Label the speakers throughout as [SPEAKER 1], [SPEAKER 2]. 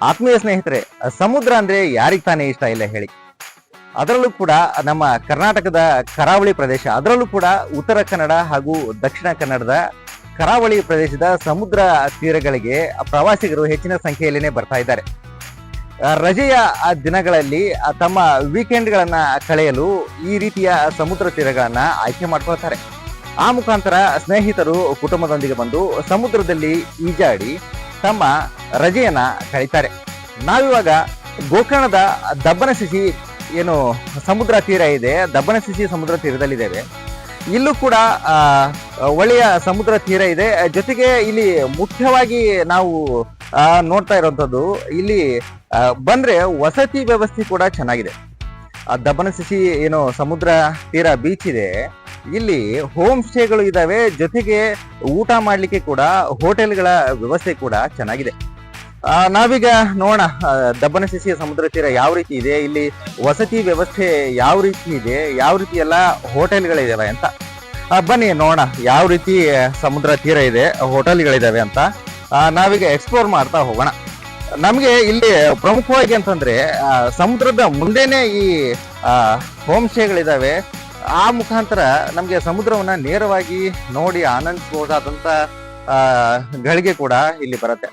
[SPEAKER 1] ಆತ್ಮೀಯ ಸ್ನೇಹಿತರೆ, ಸಮುದ್ರ ಅಂದ್ರೆ ಯಾರಿಗೆ ತಾನೇ ಇಷ್ಟ ಇಲ್ಲ ಹೇಳಿ. ಅದರಲ್ಲೂ ಕೂಡ ನಮ್ಮ ಕರ್ನಾಟಕದ ಕರಾವಳಿ ಪ್ರದೇಶ, ಅದರಲ್ಲೂ ಕೂಡ ಉತ್ತರ ಕನ್ನಡ ಹಾಗೂ ದಕ್ಷಿಣ ಕನ್ನಡದ ಕರಾವಳಿ ಪ್ರದೇಶದ ಸಮುದ್ರ ತೀರಗಳಿಗೆ ಪ್ರವಾಸಿಗರು ಹೆಚ್ಚಿನ ಸಂಖ್ಯೆಯಲ್ಲಿನೇ ಬರ್ತಾ ಇದ್ದಾರೆ. ರಜೆಯ ದಿನಗಳಲ್ಲಿ ತಮ್ಮ ವೀಕೆಂಡ್ಗಳನ್ನ ಕಳೆಯಲು ಈ ರೀತಿಯ ಸಮುದ್ರ ತೀರಗಳನ್ನ ಆಯ್ಕೆ ಮಾಡ್ಕೊಳ್ತಾರೆ. ಆ ಮುಖಾಂತರ ಸ್ನೇಹಿತರು ಕುಟುಂಬದೊಂದಿಗೆ ಬಂದು ಸಮುದ್ರದಲ್ಲಿ ಈಜಾಡಿ ತಮ್ಮ ರಜೆಯನ್ನ ಕಳೀತಾರೆ. ನಾವಿವಾಗ ಗೋಕರ್ಣದ ದಬ್ಬನಶಿಶಿ ಏನು ಸಮುದ್ರ ತೀರ ಇದೆ, ದಬ್ಬನಶಿಶಿ ಸಮುದ್ರ ತೀರದಲ್ಲಿದ್ದೇವೆ. ಇಲ್ಲೂ ಕೂಡ ಒಳ್ಳೆಯ ಸಮುದ್ರ ತೀರ ಇದೆ. ಜೊತೆಗೆ ಇಲ್ಲಿ ಮುಖ್ಯವಾಗಿ ನಾವು ನೋಡ್ತಾ ಇರುವಂತದ್ದು, ಇಲ್ಲಿ ಬಂದ್ರೆ ವಸತಿ ವ್ಯವಸ್ಥೆ ಕೂಡ ಚೆನ್ನಾಗಿದೆ. ದಬ್ಬನಶಿಶಿ ಏನು ಸಮುದ್ರ ತೀರ ಬೀಚ್ ಇದೆ, ಇಲ್ಲಿ ಹೋಮ್ ಸ್ಟೇಗಳು ಇದಾವೆ. ಜೊತೆಗೆ ಊಟ ಮಾಡ್ಲಿಕ್ಕೆ ಕೂಡ ಹೋಟೆಲ್ಗಳ ವ್ಯವಸ್ಥೆ ಕೂಡ ಚೆನ್ನಾಗಿದೆ. ನಾವೀಗ ನೋಡೋಣ ದಬ್ಬನಶಿಶಿ ಸಮುದ್ರ ತೀರ ಯಾವ ರೀತಿ ಇದೆ, ಇಲ್ಲಿ ವಸತಿ ವ್ಯವಸ್ಥೆ ಯಾವ ರೀತಿ ಇದೆ, ಯಾವ ರೀತಿ ಎಲ್ಲ ಹೋಟೆಲ್ಗಳಿದಾವೆ ಅಂತ. ಬನ್ನಿ ನೋಡೋಣ ಯಾವ ರೀತಿ ಸಮುದ್ರ ತೀರ ಇದೆ, ಹೋಟೆಲ್ಗಳಿದಾವೆ ಅಂತ ನಾವೀಗ ಎಕ್ಸ್ಪ್ಲೋರ್ ಮಾಡ್ತಾ ಹೋಗೋಣ. ನಮ್ಗೆ ಇಲ್ಲಿ ಪ್ರಮುಖವಾಗಿ ಅಂತಂದ್ರೆ ಸಮುದ್ರದ ಮುಂದೆನೆ ಈ ಹೋಮ್ ಸ್ಟೇಗಳಿದಾವೆ. ಆ ಮುಖಾಂತರ ನಮ್ಗೆ ಸಮುದ್ರವನ್ನ ನೇರವಾಗಿ ನೋಡಿ ಆನಂದಿಸಬಹುದಾದಂತ ಗಳಿಗೆ ಕೂಡ ಇಲ್ಲಿ ಬರುತ್ತೆ.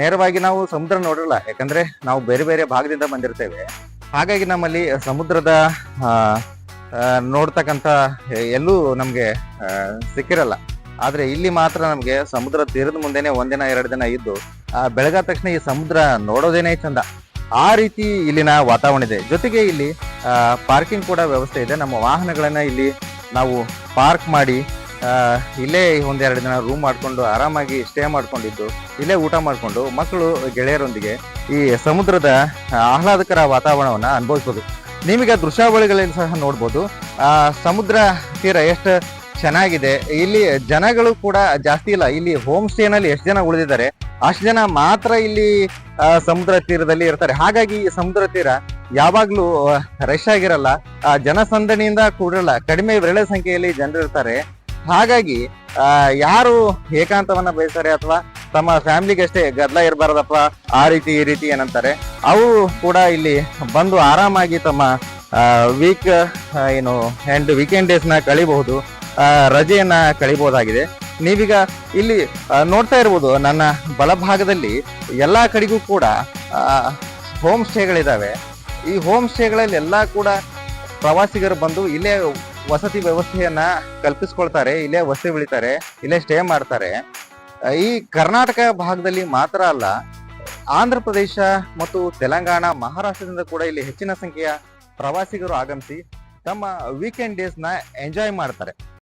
[SPEAKER 1] ನೇರವಾಗಿ ನಾವು ಸಮುದ್ರ ನೋಡಿರಲ್ಲ, ಯಾಕಂದ್ರೆ ನಾವು ಬೇರೆ ಬೇರೆ ಭಾಗದಿಂದ ಬಂದಿರ್ತೇವೆ. ಹಾಗಾಗಿ ನಮ್ಮಲ್ಲಿ ಸಮುದ್ರದ ನೋಡ್ತಕ್ಕಂಥ ಎಲ್ಲೂ ನಮ್ಗೆ ಸಿಕ್ಕಿರಲ್ಲ. ಆದ್ರೆ ಇಲ್ಲಿ ಮಾತ್ರ ನಮ್ಗೆ ಸಮುದ್ರ ತೀರದ ಮುಂದೆನೆ ಒಂದಿನ ಎರಡು ದಿನ ಇದ್ದು ಬೆಳಗಾದ ತಕ್ಷಣ ಈ ಸಮುದ್ರ ನೋಡೋದೇನೆ ಚಂದ. ಆ ರೀತಿ ಇಲ್ಲಿನ ವಾತಾವರಣ ಇದೆ. ಜೊತೆಗೆ ಇಲ್ಲಿ ಪಾರ್ಕಿಂಗ್ ಕೂಡ ವ್ಯವಸ್ಥೆ ಇದೆ. ನಮ್ಮ ವಾಹನಗಳನ್ನ ಇಲ್ಲಿ ನಾವು ಪಾರ್ಕ್ ಮಾಡಿ ಇಲ್ಲೇ ಒಂದೆರಡು ದಿನ ರೂಮ್ ಮಾಡ್ಕೊಂಡು ಆರಾಮಾಗಿ ಸ್ಟೇ ಮಾಡ್ಕೊಂಡಿದ್ದು ಇಲ್ಲೇ ಊಟ ಮಾಡ್ಕೊಂಡು ಮಕ್ಕಳು ಗೆಳೆಯರೊಂದಿಗೆ ಈ ಸಮುದ್ರದ ಆಹ್ಲಾದಕರ ವಾತಾವರಣವನ್ನ ಅನುಭವಿಸ್ಬೋದು. ನಿಮಗೆ ದೃಶ್ಯಾವಳಿಗಳಲ್ಲಿ ಸಹ ನೋಡ್ಬೋದು ಸಮುದ್ರ ತೀರ ಎಷ್ಟು ಚೆನ್ನಾಗಿದೆ. ಇಲ್ಲಿ ಜನಗಳು ಕೂಡ ಜಾಸ್ತಿ ಇಲ್ಲ. ಇಲ್ಲಿ ಹೋಮ್ ಸ್ಟೇನಲ್ಲಿ ಎಷ್ಟು ಜನ ಉಳಿದಿದ್ದಾರೆ ಅಷ್ಟು ಜನ ಮಾತ್ರ ಇಲ್ಲಿ ಸಮುದ್ರ ತೀರದಲ್ಲಿ ಇರ್ತಾರೆ. ಹಾಗಾಗಿ ಈ ಸಮುದ್ರ ತೀರ ಯಾವಾಗ್ಲೂ ರಶ್ ಆಗಿರಲ್ಲ, ಜನಸಂದಣಿಯಿಂದ ಕೂಡಿರಲ್ಲ, ಕಡಿಮೆ ವಿರಳ ಸಂಖ್ಯೆಯಲ್ಲಿ ಜನರು ಇರ್ತಾರೆ. ಹಾಗಾಗಿ ಯಾರು ಏಕಾಂತವನ್ನ ಬಯಸ್ತಾರೆ ಅಥವಾ ತಮ್ಮ ಫ್ಯಾಮಿಲಿಗೆ ಅಷ್ಟೇ ಗದ್ದಲ ಇರಬಾರ್ದಪ್ಪ ಆ ರೀತಿ ಈ ರೀತಿ ಏನಂತಾರೆ, ಅವು ಕೂಡ ಇಲ್ಲಿ ಬಂದು ಆರಾಮಾಗಿ ತಮ್ಮ ವೀಕೆಂಡ್ ಡೇಸ್ ನ ಕಳಿಬಹುದು, ರಜೆಯನ್ನ ಕಳಿಬಹುದಾಗಿದೆ. ನೀವೀಗ ಇಲ್ಲಿ ನೋಡ್ತಾ ಇರ್ಬೋದು, ನನ್ನ ಬಲಭಾಗದಲ್ಲಿ ಎಲ್ಲಾ ಕಡೆಗೂ ಕೂಡ ಹೋಮ್ ಸ್ಟೇಗಳಿದಾವೆ. ಈ ಹೋಮ್ ಸ್ಟೇಗಳಲ್ಲಿ ಎಲ್ಲಾ ಕೂಡ ಪ್ರವಾಸಿಗರು ಬಂದು ಇಲ್ಲೇ ವಸತಿ ವ್ಯವಸ್ಥೆಯನ್ನ ಕಲ್ಪಿಸ್ಕೊಳ್ತಾರೆ, ಇಲ್ಲೇ ವಸತಿ ಉಳಿತಾರೆ, ಇಲ್ಲೇ ಸ್ಟೇ ಮಾಡ್ತಾರೆ. ಈ ಕರ್ನಾಟಕ ಭಾಗದಲ್ಲಿ ಮಾತ್ರ ಅಲ್ಲ, ಆಂಧ್ರ ಪ್ರದೇಶ ಮತ್ತು ತೆಲಂಗಾಣ, ಮಹಾರಾಷ್ಟ್ರದಿಂದ ಕೂಡ ಇಲ್ಲಿ ಹೆಚ್ಚಿನ ಸಂಖ್ಯೆಯ ಪ್ರವಾಸಿಗರು ಆಗಮಿಸಿ ತಮ್ಮ ವೀಕೆಂಡ್ ಡೇಸ್ ನ ಎಂಜಾಯ್ ಮಾಡ್ತಾರೆ.